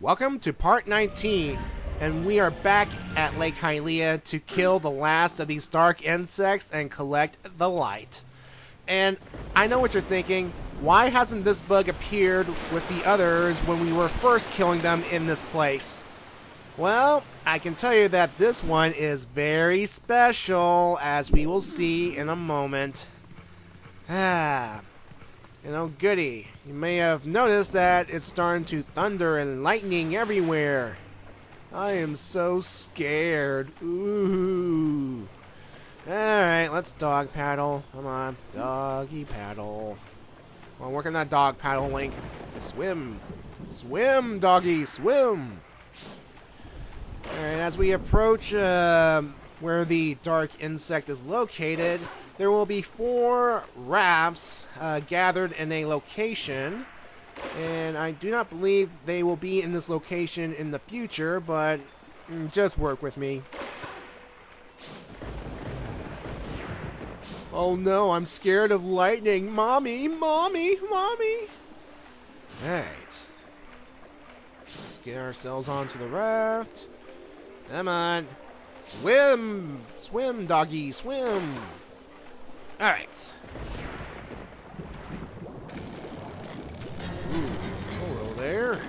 Welcome to part 19, and we are back at Lake Hylia to kill the last of these dark insects and collect the light. And I know what you're thinking, why hasn't this bug appeared with the others when we were first killing them in this place? Well, I can tell you that this one is very special, as we will see in a moment. Goody. You may have noticed that it's starting to thunder and lightning everywhere. I am so scared. Ooh. Alright, let's dog paddle. Come on, doggy paddle. Come on, work on that dog paddle, Link. Swim. Swim, doggy, swim. Alright, as we approach where the dark insect is located, there will be 4 rafts gathered in a location, and I do not believe they will be in this location in the future, but just work with me. Oh no, I'm scared of lightning. Mommy, mommy, mommy. Alright. Let's get ourselves onto the raft. Come on. Swim! Swim, doggy, swim! Alright. Ooh, hello there.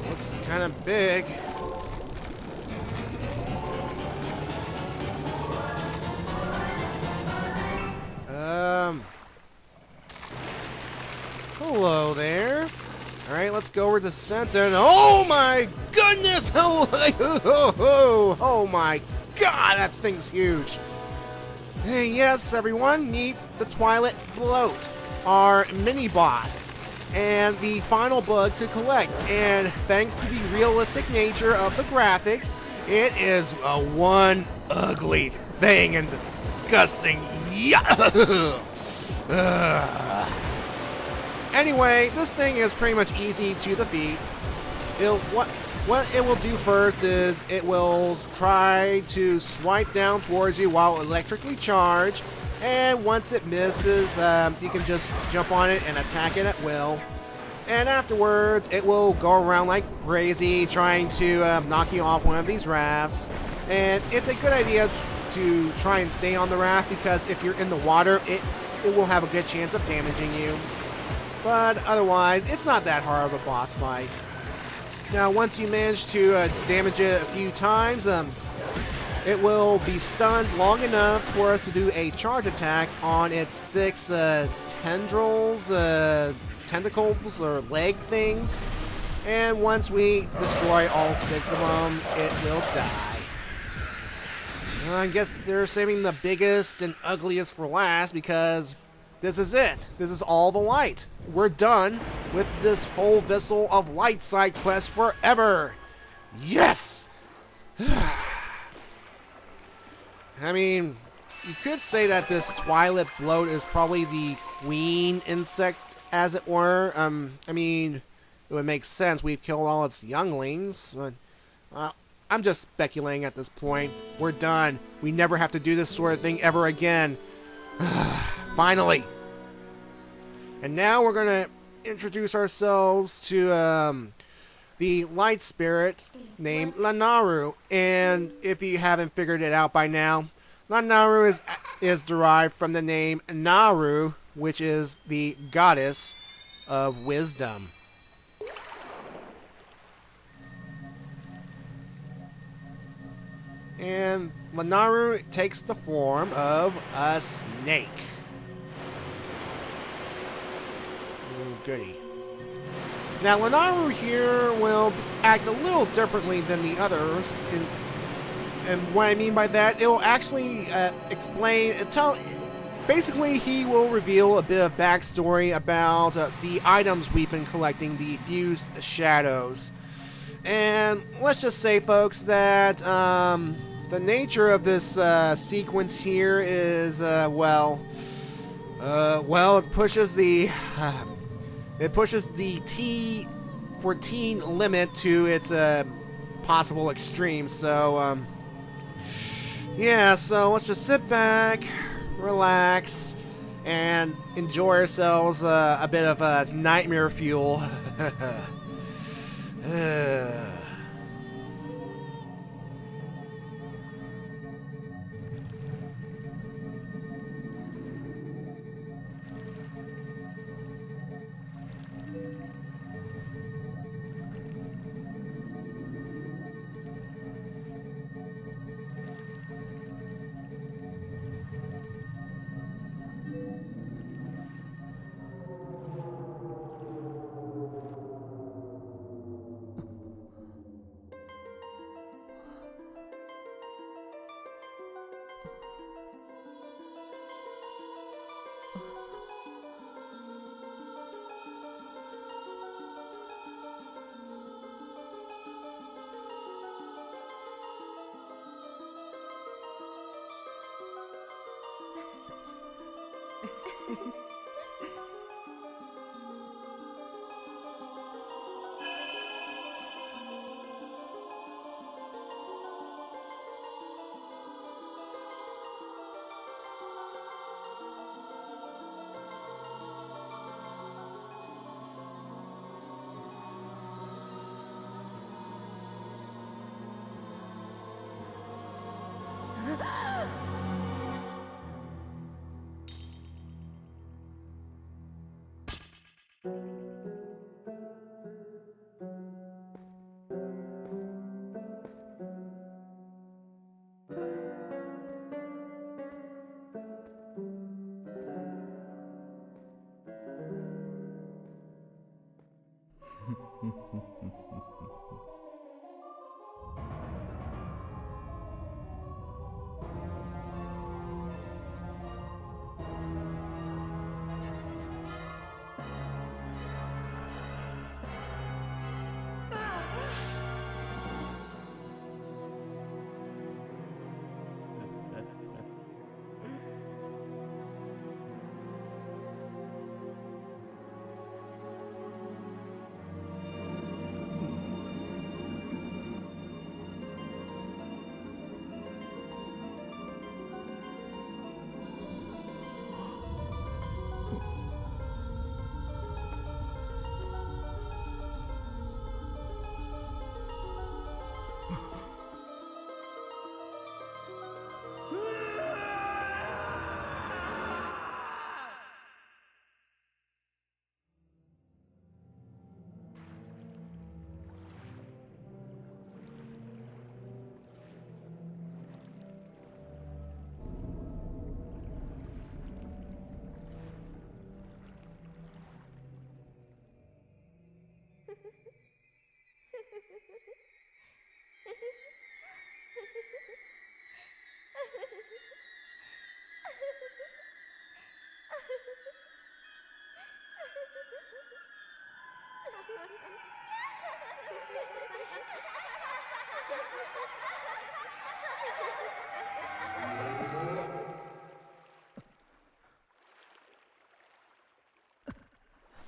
Looks kind of big. Hello there. Alright, let's go over to center. And oh my goodness! Oh my god, that thing's huge. Hey, yes, everyone, meet the Twilight bloat, our mini-boss, and the final bug to collect. And thanks to the realistic nature of the graphics, it is one ugly thing and disgusting. Anyway, this thing is pretty much easy to defeat. What it will do first is it will try to swipe down towards you while electrically charged, and once it misses, you can just jump on it and attack it at will. And afterwards, it will go around like crazy trying to knock you off one of these rafts. And it's a good idea to try and stay on the raft, because if you're in the water, it will have a good chance of damaging you. But otherwise, it's not that hard of a boss fight. Now, once you manage to damage it a few times, it will be stunned long enough for us to do a charge attack on its 6 tendrils, tentacles, or leg things. And once we destroy all 6 of them, it will die. I guess they're saving the biggest and ugliest for last, because this is it. This is all the light. We're done with this whole Vessel of Light side quest forever. Yes! I mean, you could say that this Twilight bloat is probably the queen insect, as it were. I mean, it would make sense. We've killed all its younglings. But, I'm just speculating at this point. We're done. We never have to do this sort of thing ever again. Finally. And now we're going to introduce ourselves to the light spirit named Lanayru. And if you haven't figured it out by now, Lanayru is derived from the name Naru, which is the goddess of wisdom. And Lanayru takes the form of a snake. Goody. Now, Lanayru here will act a little differently than the others, and what I mean by that, it will actually basically he will reveal a bit of backstory about the items we've been collecting, the fused shadows. And let's just say, folks, that the nature of this sequence here is, well, it pushes the T for teen limit to its possible extreme. So, yeah, so let's just sit back, relax, and enjoy ourselves a bit of nightmare fuel.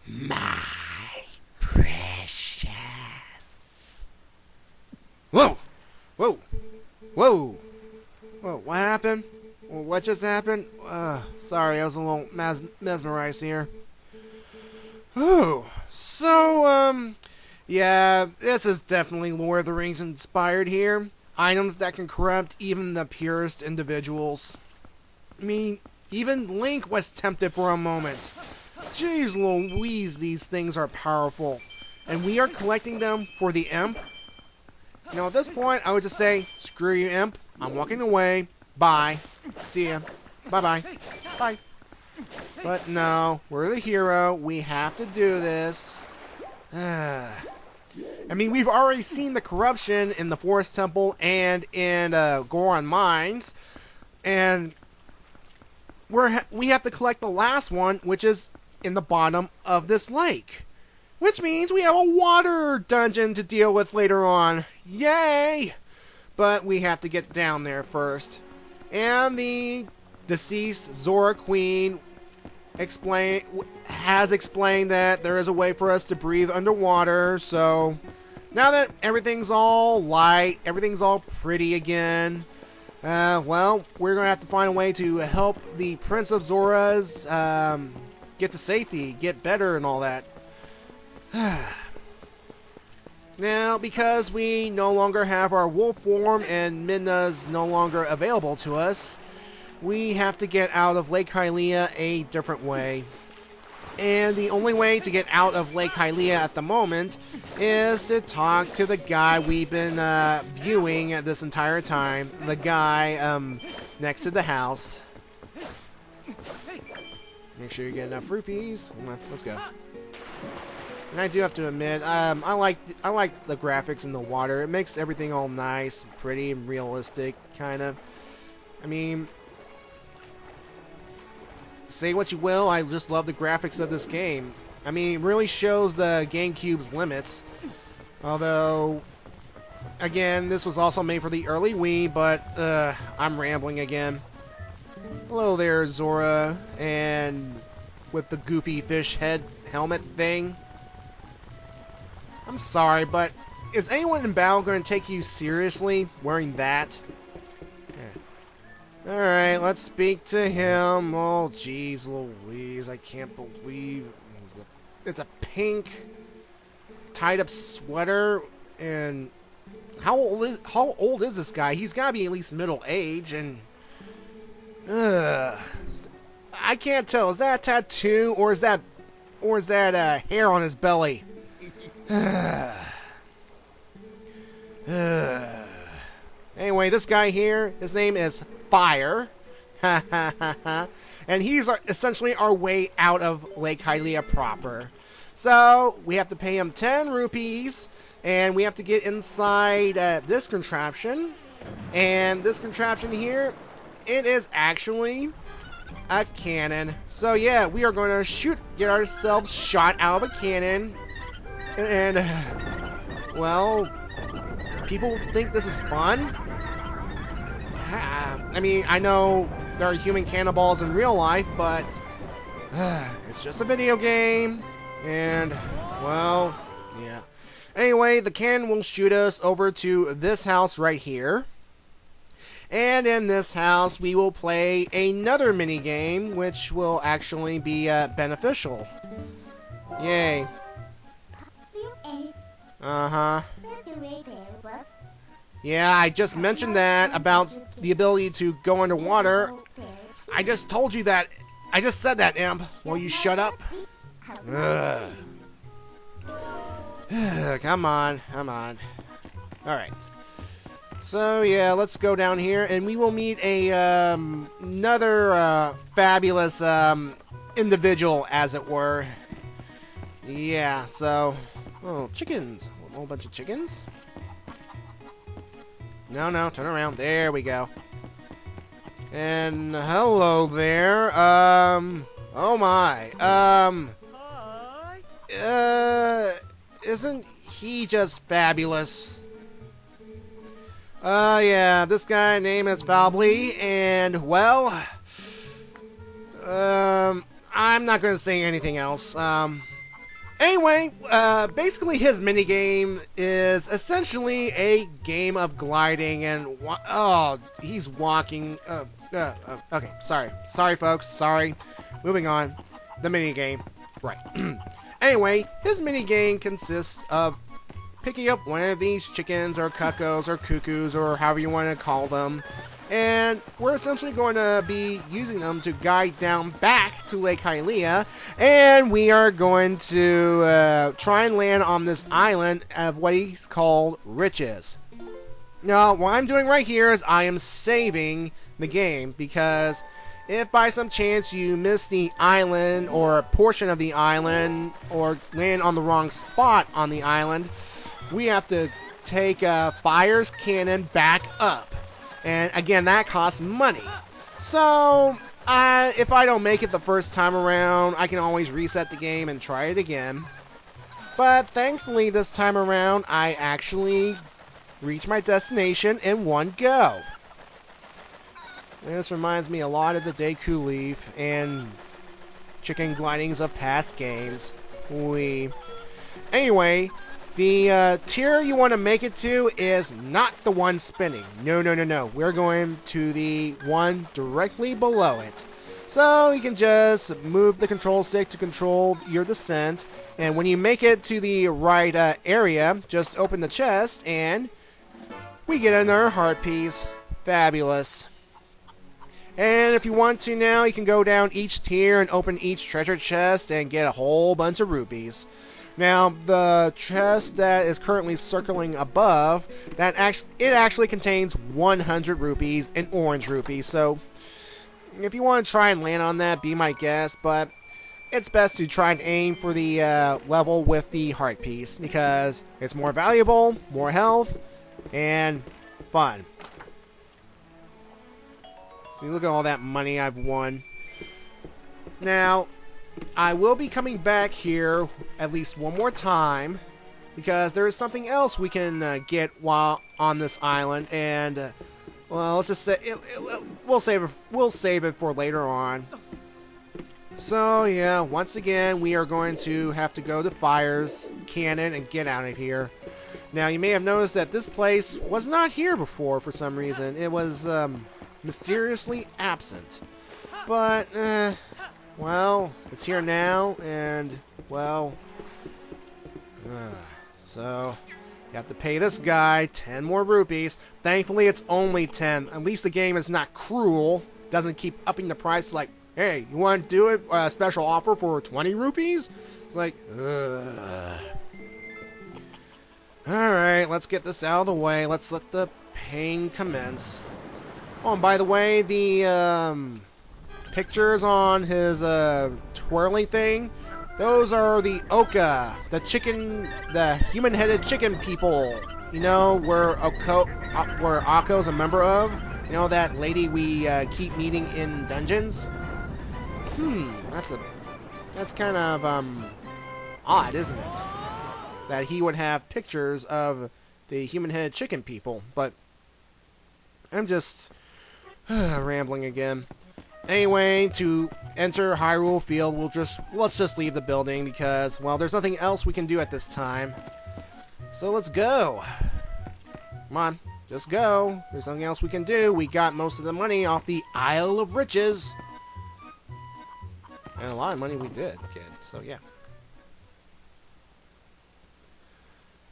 My precious. Whoa! Whoa! Whoa! Whoa, what happened? What just happened? Sorry, I was a little mesmerized here. Ooh, so, yeah, this is definitely Lord of the Rings inspired here. Items that can corrupt even the purest individuals. I mean, even Link was tempted for a moment. Jeez Louise, these things are powerful. And we are collecting them for the Imp? You know, at this point, I would just say, screw you, Imp. I'm walking away. Bye. See ya. Bye-bye. Bye. But no, we're the hero. We have to do this. I mean, we've already seen the corruption in the Forest Temple and in Goron Mines. And we have to collect the last one, which is in the bottom of this lake. Which means we have a water dungeon to deal with later on. Yay! But we have to get down there first. And the deceased Zora Queen has explained that there is a way for us to breathe underwater. So now that everything's all light, everything's all pretty again, well, we're going to have to find a way to help the Prince of Zoras get to safety, get better and all that. Now, because we no longer have our wolf form and Midna's no longer available to us, we have to get out of Lake Hylia a different way. And the only way to get out of Lake Hylia at the moment is to talk to the guy we've been viewing this entire time. The guy next to the house. Make sure you get enough rupees. Come on, let's go. And I do have to admit, I like the graphics in the water. It makes everything all nice, pretty, and realistic, kind of. I mean, say what you will, I just love the graphics of this game. I mean, it really shows the GameCube's limits. Although, again, this was also made for the early Wii, but I'm rambling again. Hello there, Zora, and with the goofy fish head helmet thing. I'm sorry, but is anyone in battle going to take you seriously wearing that? Yeah. Alright, let's speak to him. Oh, jeez Louise, I can't believe it's a pink tied-up sweater. And how old is this guy? He's got to be at least middle age, and I can't tell. Is that a tattoo, or is that hair on his belly? Anyway, this guy here, his name is Fire. And he's essentially our way out of Lake Hylia proper. So, we have to pay him 10 rupees, and we have to get inside this contraption. And this contraption here, it is actually a cannon. So yeah, we are going to get ourselves shot out of a cannon. And, well, people think this is fun. I mean, I know there are human cannonballs in real life, but it's just a video game. And, well, yeah. Anyway, the cannon will shoot us over to this house right here. And in this house, we will play another mini game, which will actually be beneficial. Yay. Uh-huh. Yeah, I just mentioned that about the ability to go underwater. I just told you that. I just said that, Imp. Will you shut up? Ugh. Come on, come on. Alright. So, yeah, let's go down here, and we will meet another fabulous individual, as it were. Yeah, so... Oh, chickens. A whole bunch of chickens? No, turn around. There we go. And hello there. Oh my. Isn't he just fabulous? Yeah, this guy name is Falbly, and well, I'm not gonna say anything else. Anyway, basically his minigame is essentially a game of gliding and... Oh, he's walking... okay, sorry folks, sorry. Moving on. The minigame. Right. Anyway, his minigame consists of picking up one of these chickens or cuckoos or cuckoos or however you want to call them. And we're essentially going to be using them to guide down back to Lake Hylia. And we are going to try and land on this island of what he's called Riches. Now, what I'm doing right here is I am saving the game, because if by some chance you miss the island or a portion of the island or land on the wrong spot on the island, we have to take Fire's cannon back up. And again, that costs money. So, if I don't make it the first time around, I can always reset the game and try it again. But thankfully, this time around, I actually reached my destination in one go. This reminds me a lot of the Deku Leaf and chicken glidings of past games. Anyway, the tier you want to make it to is not the one spinning. No. We're going to the one directly below it. So you can just move the control stick to control your descent. And when you make it to the right area, just open the chest and we get another heart piece. Fabulous. And if you want to now, you can go down each tier and open each treasure chest and get a whole bunch of rupees. Now, the chest that is currently circling above, it actually contains 100 rupees and orange rupees. So, if you want to try and land on that, be my guest. But it's best to try and aim for the level with the heart piece because it's more valuable, more health, and fun. See, look at all that money I've won. Now, I will be coming back here at least one more time because there is something else we can get while on this island, and well, let's just say we'll save it for later on. So yeah, once again, we are going to have to go to Fire's Cannon and get out of here. Now, you may have noticed that this place was not here before for some reason. It was mysteriously absent. But, well, it's here now, and, well, so you have to pay this guy 10 more rupees. Thankfully, it's only 10. At least the game is not cruel. Doesn't keep upping the price like, hey, you want to do it? Special offer for 20 rupees? It's like, Alright, let's get this out of the way. Let's let the pain commence. Oh, and by the way, the pictures on his twirly thing, those are the Oka, the human-headed chicken people. You know, where Akko's a member of. You know, that lady we keep meeting in dungeons? That's kind of odd, isn't it? That he would have pictures of the human-headed chicken people, but I'm just rambling again. Anyway, to enter Hyrule Field, let's just leave the building because, well, there's nothing else we can do at this time. So let's go. Come on, just go. There's nothing else we can do. We got most of the money off the Isle of Riches. And a lot of money we did get, so yeah.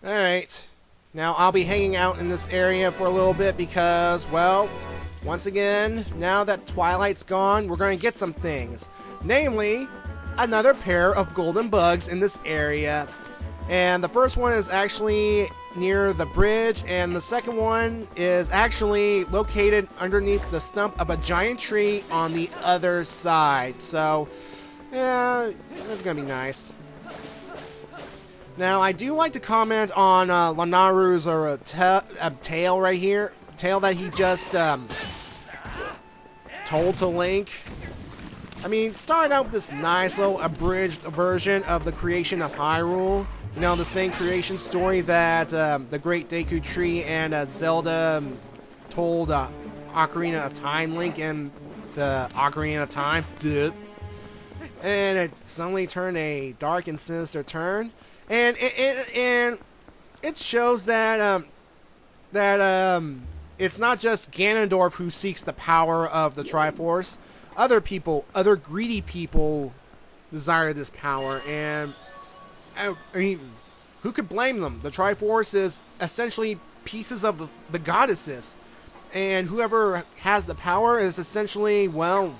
Alright, now I'll be hanging out in this area for a little bit because, well, once again, now that Twilight's gone, we're going to get some things. Namely, another pair of golden bugs in this area. And the first one is actually near the bridge, and the second one is actually located underneath the stump of a giant tree on the other side. So, yeah, that's going to be nice. Now, I do like to comment on Lanaru's tale right here. Tale that he just told to Link. I mean, starting out with this nice little abridged version of the creation of Hyrule. You know, the same creation story that the Great Deku Tree and Zelda told Ocarina of Time Link in the Ocarina of Time. And it suddenly turned a dark and sinister turn. And it shows that it's not just Ganondorf who seeks the power of the Triforce. Other people, other greedy people, desire this power, and I mean, who could blame them? The Triforce is essentially pieces of the goddesses, and whoever has the power is essentially, well,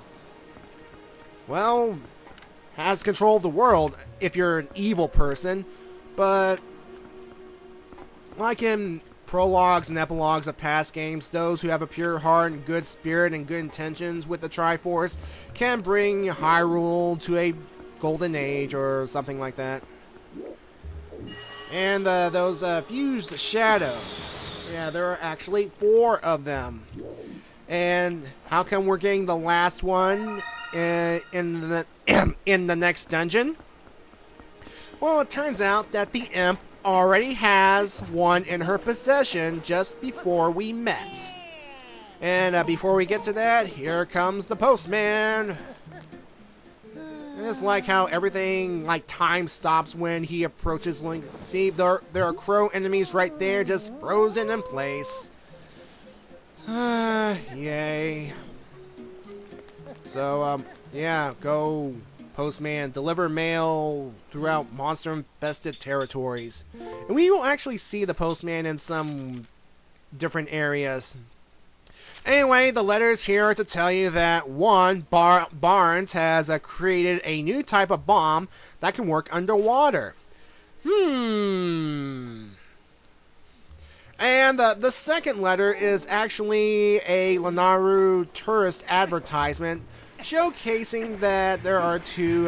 has control of the world if you're an evil person. But like in prologues and epilogues of past games, those who have a pure heart and good spirit and good intentions with the Triforce can bring Hyrule to a golden age or something like that. And those fused shadows, yeah, there are actually 4 of them. And how come we're getting the last one in the next dungeon? Well, it turns out that the imp already has one in her possession just before we met. And before we get to that, here comes the postman. And it's like how everything, like time stops when he approaches Link. See, there are crow enemies right there, just frozen in place. Yay. So, yeah, go postman deliver mail throughout monster-infested territories. And we will actually see the postman in some different areas. Anyway, the letters here are to tell you that Barnes has created a new type of bomb that can work underwater. And the second letter is actually a Lanaru tourist advertisement showcasing that there are two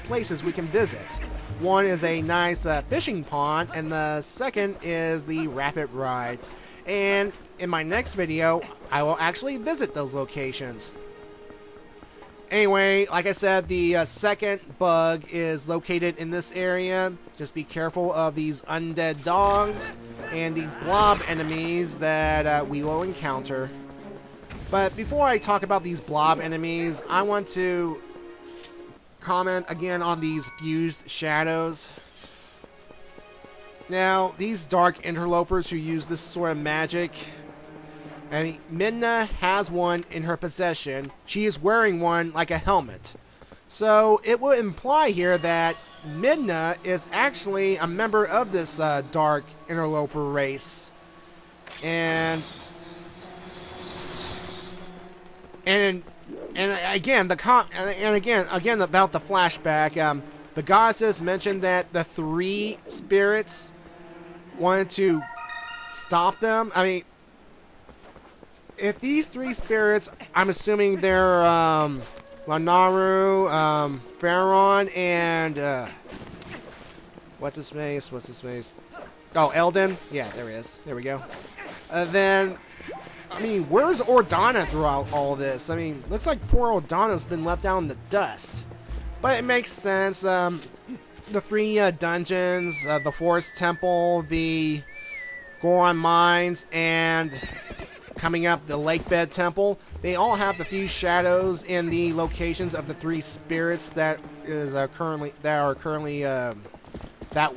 places we can visit. One is a nice fishing pond, and the second is the rapid rides. And in my next video, I will actually visit those locations. Anyway, like I said, the second bug is located in this area. Just be careful of these undead dogs and these blob enemies that we will encounter. But before I talk about these blob enemies, I want to comment again on these fused shadows. Now, these dark interlopers who use this sort of magic, I mean, Midna has one in her possession. She is wearing one like a helmet. So it would imply here that Midna is actually a member of this dark interloper race. And again, again about the flashback, the goddesses mentioned that the three spirits wanted to stop them. I mean, if these three spirits, I'm assuming they're Lanaru, Pharaon, and what's his face? Oh, Eldon. Yeah, there he is. There we go. Then, I mean, where's Ordana throughout all this? I mean, looks like poor Ordana's been left out in the dust. But it makes sense. The three dungeons, the Forest Temple, the Goron Mines, and coming up the Lakebed Temple, they all have the few shadows in the locations of the three spirits that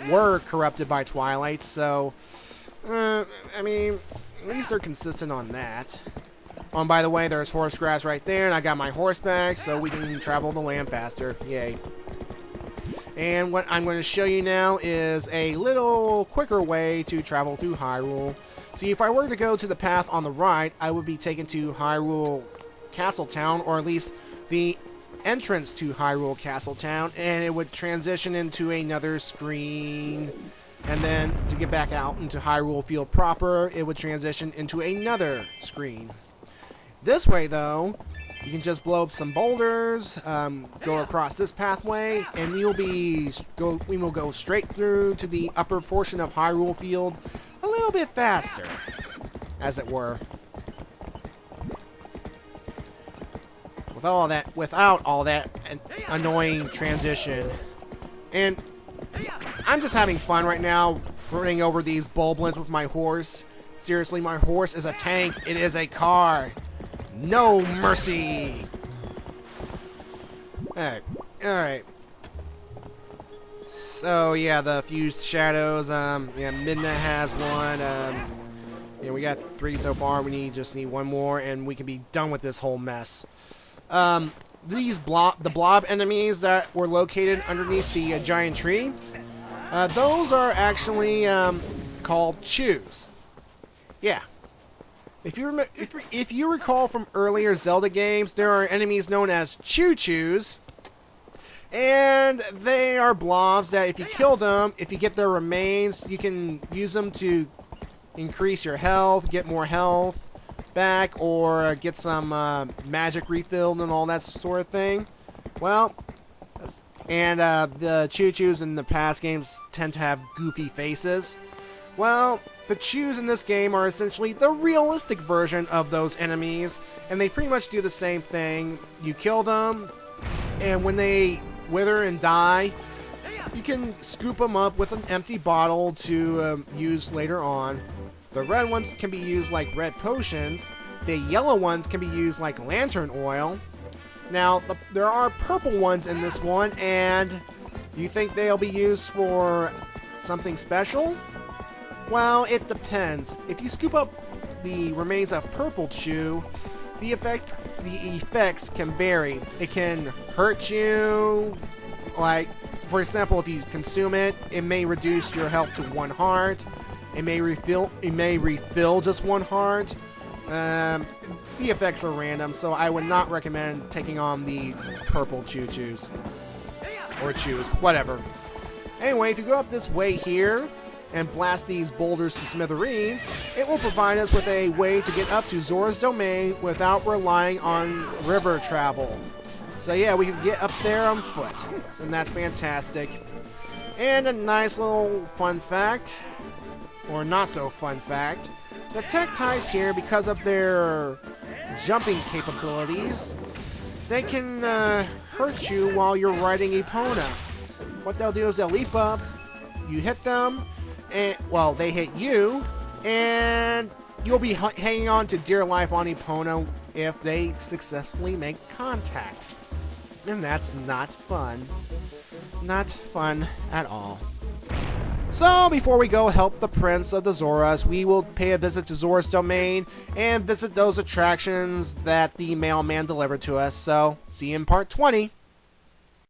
were corrupted by Twilight. So, I mean, at least they're consistent on that. Oh, and by the way, there's horse grass right there, and I got my horseback, so we can travel the land faster. Yay. And what I'm going to show you now is a little quicker way to travel through Hyrule. See, if I were to go to the path on the right, I would be taken to Hyrule Castle Town, or at least the entrance to Hyrule Castle Town, and it would transition into another screen. And then to get back out into Hyrule Field proper, it would transition into another screen. This way, though, you can just blow up some boulders, go across this pathway, and we will go straight through to the upper portion of Hyrule Field a little bit faster, as it were. Without all that annoying transition. And I'm just having fun right now, running over these Bulblins with my horse. Seriously, my horse is a tank. It is a car. No mercy. Alright. So yeah, the fused shadows. Yeah, Midna has one. Yeah, we got 3 so far. We just need one more, and we can be done with this whole mess. The blob enemies that were located underneath the giant tree, those are actually called chews. Yeah. If you recall from earlier Zelda games, there are enemies known as choo-choos, and they are blobs that if you kill them, if you get their remains, you can use them to increase your health, get more health back, or get some magic refilled and all that sort of thing. Well, and the choo-choos in the past games tend to have goofy faces. Well, the chews in this game are essentially the realistic version of those enemies, and they pretty much do the same thing. You kill them, and when they wither and die, you can scoop them up with an empty bottle to use later on. The red ones can be used like red potions. The yellow ones can be used like lantern oil. Now, there are purple ones in this one, and you think they'll be used for something special? Well, it depends. If you scoop up the remains of purple chew, the effects can vary. It can hurt you, Like, for example, if you consume it, it may reduce your health to 1 heart. It may refill just 1 heart. The effects are random, so I would not recommend taking on the purple choo-choos. Or choose, whatever. Anyway, if you go up this way here and blast these boulders to smithereens, it will provide us with a way to get up to Zora's Domain without relying on river travel. So yeah, we can get up there on foot, and that's fantastic. And a nice little fun fact, or not so fun fact, the Tektites here, because of their jumping capabilities, they can hurt you while you're riding Epona. What they'll do is they'll leap up, you hit them, and, well, they hit you, and you'll be hanging on to dear life on Epona if they successfully make contact. And that's not fun. Not fun at all. So, before we go help the Prince of the Zoras, we will pay a visit to Zora's Domain and visit those attractions that the mailman delivered to us. So, see you in part 20.